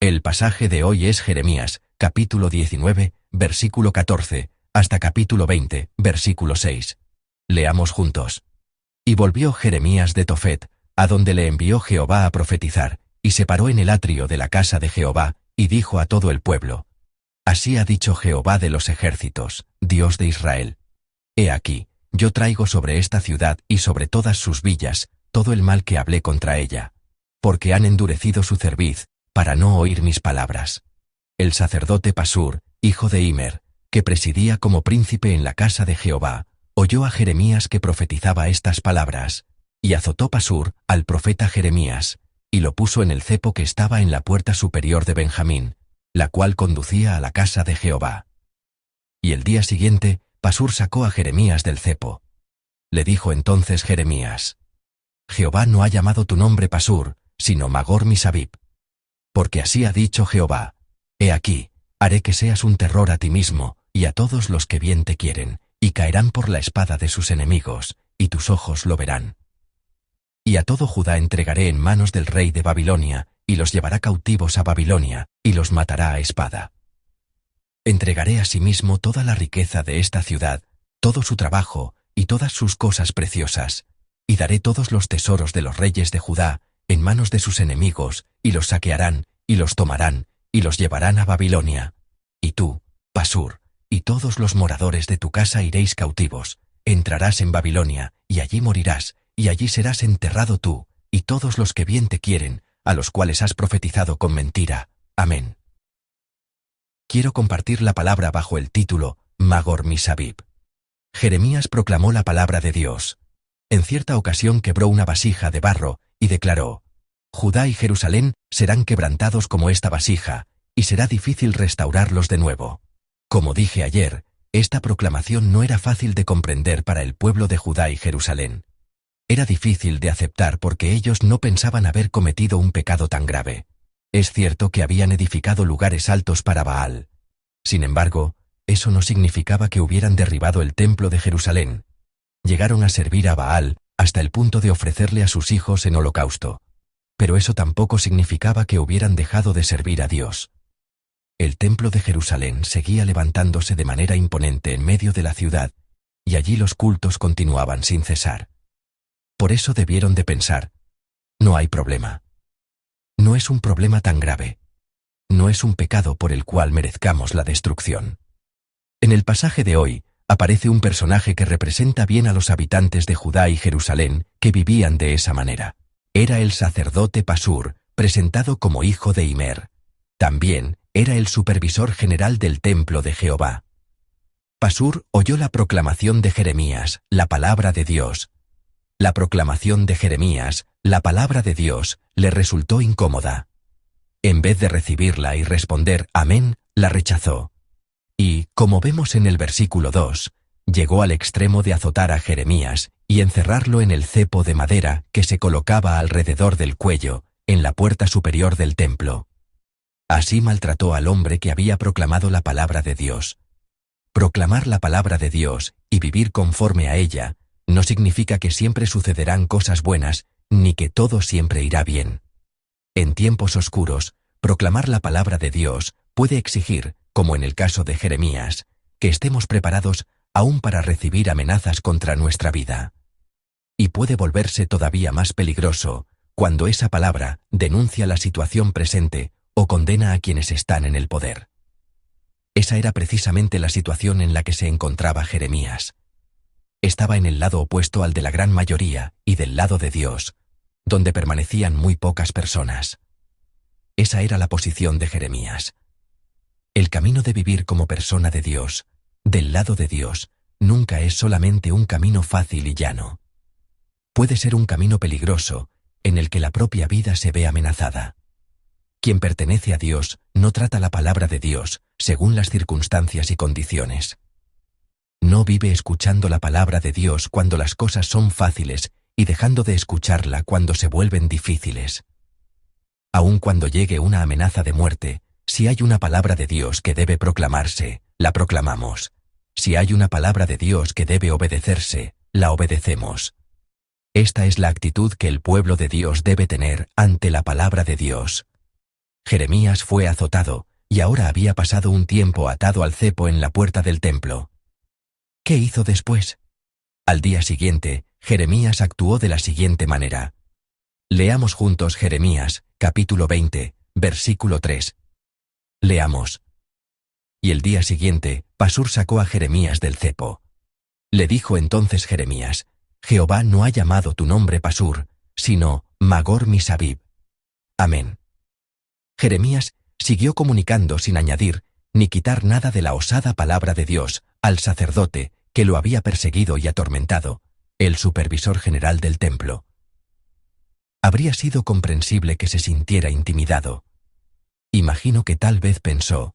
El pasaje de hoy es Jeremías, capítulo 19, versículo 14, hasta capítulo 20, versículo 6. Leamos juntos. Y volvió Jeremías de Tofet, a donde le envió Jehová a profetizar, y se paró en el atrio de la casa de Jehová, y dijo a todo el pueblo: Así ha dicho Jehová de los ejércitos, Dios de Israel. He aquí, yo traigo sobre esta ciudad y sobre todas sus villas todo el mal que hablé contra ella, porque han endurecido su cerviz, para no oír mis palabras. El sacerdote Pasur, hijo de Immer, que presidía como príncipe en la casa de Jehová, oyó a Jeremías que profetizaba estas palabras, y azotó Pasur al profeta Jeremías, y lo puso en el cepo que estaba en la puerta superior de Benjamín, la cual conducía a la casa de Jehová. Y el día siguiente, Pasur sacó a Jeremías del cepo. Le dijo entonces Jeremías: Jehová no ha llamado tu nombre Pasur, sino Magor Misabib. Porque así ha dicho Jehová: He aquí, haré que seas un terror a ti mismo, y a todos los que bien te quieren, y caerán por la espada de sus enemigos, y tus ojos lo verán. Y a todo Judá entregaré en manos del rey de Babilonia, y los llevará cautivos a Babilonia, y los matará a espada. Entregaré asimismo toda la riqueza de esta ciudad, todo su trabajo, y todas sus cosas preciosas, y daré todos los tesoros de los reyes de Judá en manos de sus enemigos, y los saquearán, y los tomarán, y los llevarán a Babilonia. Y tú, Pasur, y todos los moradores de tu casa iréis cautivos, entrarás en Babilonia, y allí morirás, y allí serás enterrado tú, y todos los que bien te quieren, a los cuales has profetizado con mentira. Amén. Quiero compartir la palabra bajo el título Magor Misabib. Jeremías proclamó la palabra de Dios. En cierta ocasión quebró una vasija de barro, y declaró: Judá y Jerusalén serán quebrantados como esta vasija, y será difícil restaurarlos de nuevo. Como dije ayer, esta proclamación no era fácil de comprender para el pueblo de Judá y Jerusalén. Era difícil de aceptar porque ellos no pensaban haber cometido un pecado tan grave. Es cierto que habían edificado lugares altos para Baal. Sin embargo, eso no significaba que hubieran derribado el templo de Jerusalén. Llegaron a servir a Baal hasta el punto de ofrecerle a sus hijos en holocausto. Pero eso tampoco significaba que hubieran dejado de servir a Dios. El templo de Jerusalén seguía levantándose de manera imponente en medio de la ciudad, y allí los cultos continuaban sin cesar. Por eso debieron de pensar: no hay problema. No es un problema tan grave. No es un pecado por el cual merezcamos la destrucción. En el pasaje de hoy, aparece un personaje que representa bien a los habitantes de Judá y Jerusalén que vivían de esa manera. Era el sacerdote Pasur, presentado como hijo de Immer. También era el supervisor general del templo de Jehová. Pasur oyó la proclamación de Jeremías, la palabra de Dios. La proclamación de Jeremías, la palabra de Dios, le resultó incómoda. En vez de recibirla y responder amén, la rechazó. Y, como vemos en el versículo 2, llegó al extremo de azotar a Jeremías y encerrarlo en el cepo de madera que se colocaba alrededor del cuello, en la puerta superior del templo. Así maltrató al hombre que había proclamado la palabra de Dios. Proclamar la palabra de Dios y vivir conforme a ella no significa que siempre sucederán cosas buenas, ni que todo siempre irá bien. En tiempos oscuros, proclamar la palabra de Dios puede exigir, como en el caso de Jeremías, que estemos preparados aún para recibir amenazas contra nuestra vida. Y puede volverse todavía más peligroso cuando esa palabra denuncia la situación presente o condena a quienes están en el poder. Esa era precisamente la situación en la que se encontraba Jeremías. Estaba en el lado opuesto al de la gran mayoría y del lado de Dios, donde permanecían muy pocas personas. Esa era la posición de Jeremías. El camino de vivir como persona de Dios, del lado de Dios, nunca es solamente un camino fácil y llano. Puede ser un camino peligroso, en el que la propia vida se ve amenazada. Quien pertenece a Dios no trata la palabra de Dios según las circunstancias y condiciones. No vive escuchando la palabra de Dios cuando las cosas son fáciles y dejando de escucharla cuando se vuelven difíciles. Aun cuando llegue una amenaza de muerte, si hay una palabra de Dios que debe proclamarse, la proclamamos. Si hay una palabra de Dios que debe obedecerse, la obedecemos. Esta es la actitud que el pueblo de Dios debe tener ante la palabra de Dios. Jeremías fue azotado, y ahora había pasado un tiempo atado al cepo en la puerta del templo. ¿Qué hizo después? Al día siguiente, Jeremías actuó de la siguiente manera. Leamos juntos Jeremías, capítulo 20, versículo 3. Leamos. Y el día siguiente, Pasur sacó a Jeremías del cepo. Le dijo entonces Jeremías: Jehová no ha llamado tu nombre Pasur, sino Magor Misabib. Amén. Jeremías siguió comunicando sin añadir ni quitar nada de la osada palabra de Dios al sacerdote que lo había perseguido y atormentado, el supervisor general del templo. Habría sido comprensible que se sintiera intimidado. Imagino que tal vez pensó: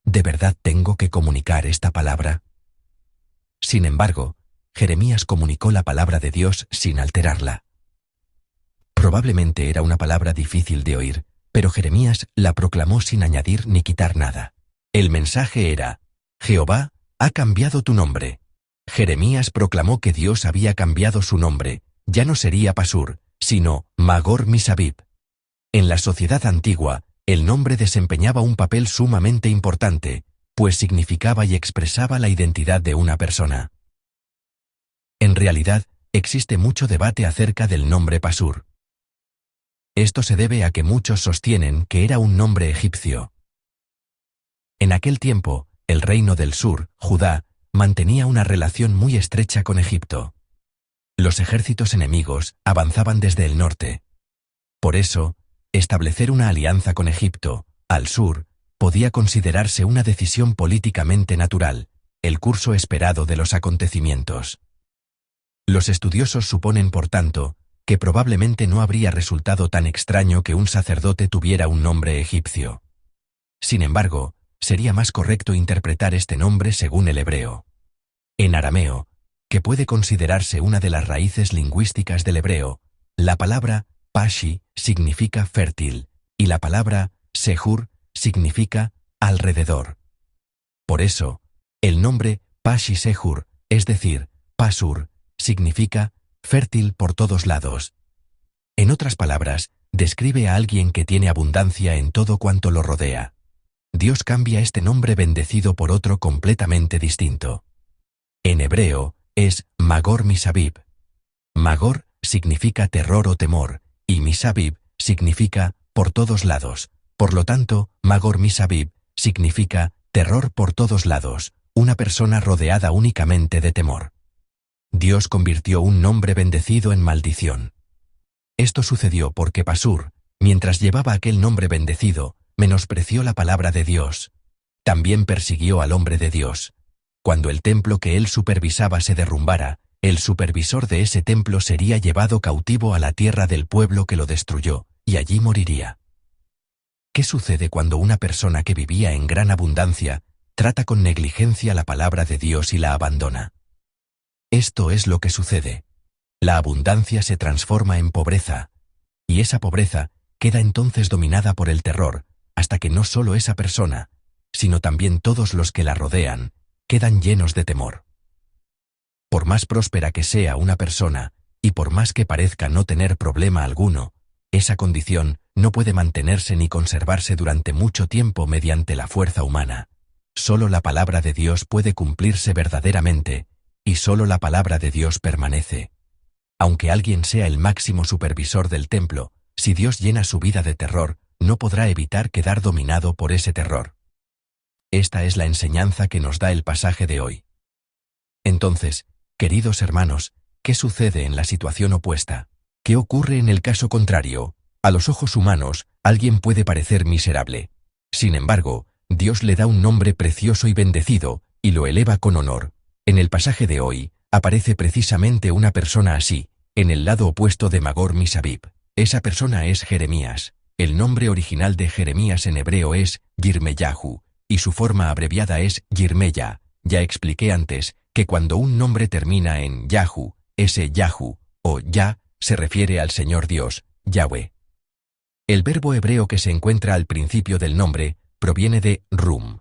¿de verdad tengo que comunicar esta palabra? Sin embargo, Jeremías comunicó la palabra de Dios sin alterarla. Probablemente era una palabra difícil de oír, pero Jeremías la proclamó sin añadir ni quitar nada. El mensaje era: Jehová ha cambiado tu nombre. Jeremías proclamó que Dios había cambiado su nombre, ya no sería Pasur, sino Magor Misabib. En la sociedad antigua, el nombre desempeñaba un papel sumamente importante, pues significaba y expresaba la identidad de una persona. En realidad, existe mucho debate acerca del nombre Pasur. Esto se debe a que muchos sostienen que era un nombre egipcio. En aquel tiempo, el reino del sur, Judá, mantenía una relación muy estrecha con Egipto. Los ejércitos enemigos avanzaban desde el norte. Por eso, establecer una alianza con Egipto, al sur, podía considerarse una decisión políticamente natural, el curso esperado de los acontecimientos. Los estudiosos suponen, por tanto, que probablemente no habría resultado tan extraño que un sacerdote tuviera un nombre egipcio. Sin embargo, sería más correcto interpretar este nombre según el hebreo. En arameo, que puede considerarse una de las raíces lingüísticas del hebreo, la palabra pashi significa fértil, y la palabra sehur significa alrededor. Por eso, el nombre Pashi Sehur, es decir, Pasur, significa fértil por todos lados. En otras palabras, describe a alguien que tiene abundancia en todo cuanto lo rodea. Dios cambia este nombre bendecido por otro completamente distinto. En hebreo, es Magor Misabib. Magor significa terror o temor, y Misabib significa por todos lados. Por lo tanto, Magor Misabib significa terror por todos lados, una persona rodeada únicamente de temor. Dios convirtió un nombre bendecido en maldición. Esto sucedió porque Pasur, mientras llevaba aquel nombre bendecido, menospreció la palabra de Dios. También persiguió al hombre de Dios. Cuando el templo que él supervisaba se derrumbara, el supervisor de ese templo sería llevado cautivo a la tierra del pueblo que lo destruyó, y allí moriría. ¿Qué sucede cuando una persona que vivía en gran abundancia trata con negligencia la palabra de Dios y la abandona? Esto es lo que sucede. La abundancia se transforma en pobreza, y esa pobreza queda entonces dominada por el terror, hasta que no solo esa persona, sino también todos los que la rodean, quedan llenos de temor. Por más próspera que sea una persona, y por más que parezca no tener problema alguno, esa condición no puede mantenerse ni conservarse durante mucho tiempo mediante la fuerza humana. Solo la palabra de Dios puede cumplirse verdaderamente, y solo la palabra de Dios permanece. Aunque alguien sea el máximo supervisor del templo, si Dios llena su vida de terror, no podrá evitar quedar dominado por ese terror. Esta es la enseñanza que nos da el pasaje de hoy. Entonces, queridos hermanos, ¿qué sucede en la situación opuesta? ¿Qué ocurre en el caso contrario? A los ojos humanos, alguien puede parecer miserable. Sin embargo, Dios le da un nombre precioso y bendecido, y lo eleva con honor. En el pasaje de hoy, aparece precisamente una persona así, en el lado opuesto de Magor Misabib. Esa persona es Jeremías. El nombre original de Jeremías en hebreo es Yirmeyahu, y su forma abreviada es Yirmeya. Ya expliqué antes que cuando un nombre termina en Yahu, ese Yahu, o Ya, se refiere al Señor Dios, Yahweh. El verbo hebreo que se encuentra al principio del nombre proviene de rum.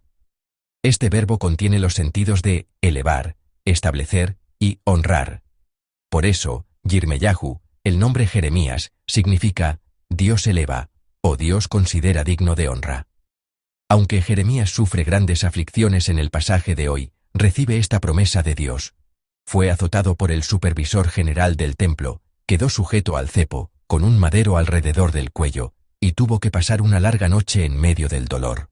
Este verbo contiene los sentidos de elevar, establecer y honrar. Por eso, Yirmeyahu, el nombre Jeremías, significa Dios eleva, oh Dios considera digno de honra. Aunque Jeremías sufre grandes aflicciones en el pasaje de hoy, recibe esta promesa de Dios. Fue azotado por el supervisor general del templo, quedó sujeto al cepo, con un madero alrededor del cuello, y tuvo que pasar una larga noche en medio del dolor.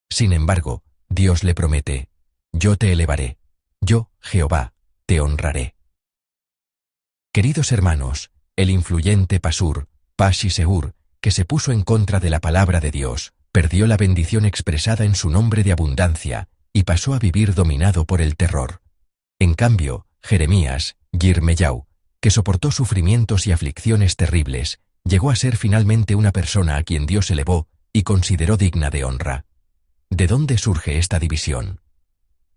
Sin embargo, Dios le promete: yo te elevaré, yo, Jehová, te honraré. Queridos hermanos, el influyente Pasur, Pashisheur, que se puso en contra de la palabra de Dios, perdió la bendición expresada en su nombre de abundancia, y pasó a vivir dominado por el terror. En cambio, Jeremías, Yirmeyau, que soportó sufrimientos y aflicciones terribles, llegó a ser finalmente una persona a quien Dios elevó y consideró digna de honra. ¿De dónde surge esta división?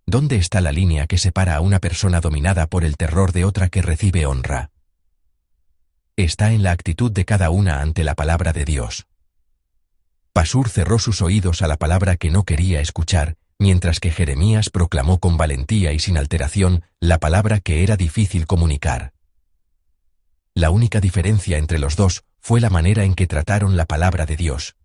¿Dónde está la línea que separa a una persona dominada por el terror de otra que recibe honra? Está en la actitud de cada una ante la palabra de Dios. Pasur cerró sus oídos a la palabra que no quería escuchar, mientras que Jeremías proclamó con valentía y sin alteración la palabra que era difícil comunicar. La única diferencia entre los dos fue la manera en que trataron la palabra de Dios.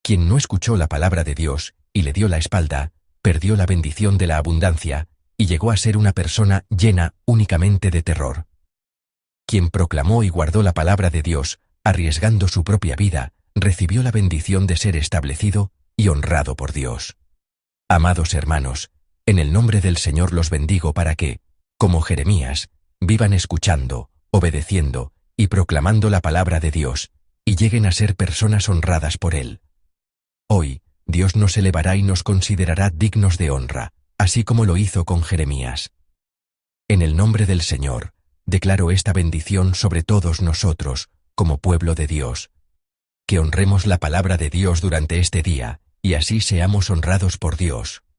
Quien no escuchó la palabra de Dios y le dio la espalda, perdió la bendición de la abundancia y llegó a ser una persona llena únicamente de terror. Quien proclamó y guardó la palabra de Dios, arriesgando su propia vida, recibió la bendición de ser establecido y honrado por Dios. Amados hermanos, en el nombre del Señor los bendigo para que, como Jeremías, vivan escuchando, obedeciendo y proclamando la palabra de Dios, y lleguen a ser personas honradas por Él. Hoy, Dios nos elevará y nos considerará dignos de honra, así como lo hizo con Jeremías. En el nombre del Señor, declaro esta bendición sobre todos nosotros, como pueblo de Dios. Que honremos la palabra de Dios durante este día, y así seamos honrados por Dios.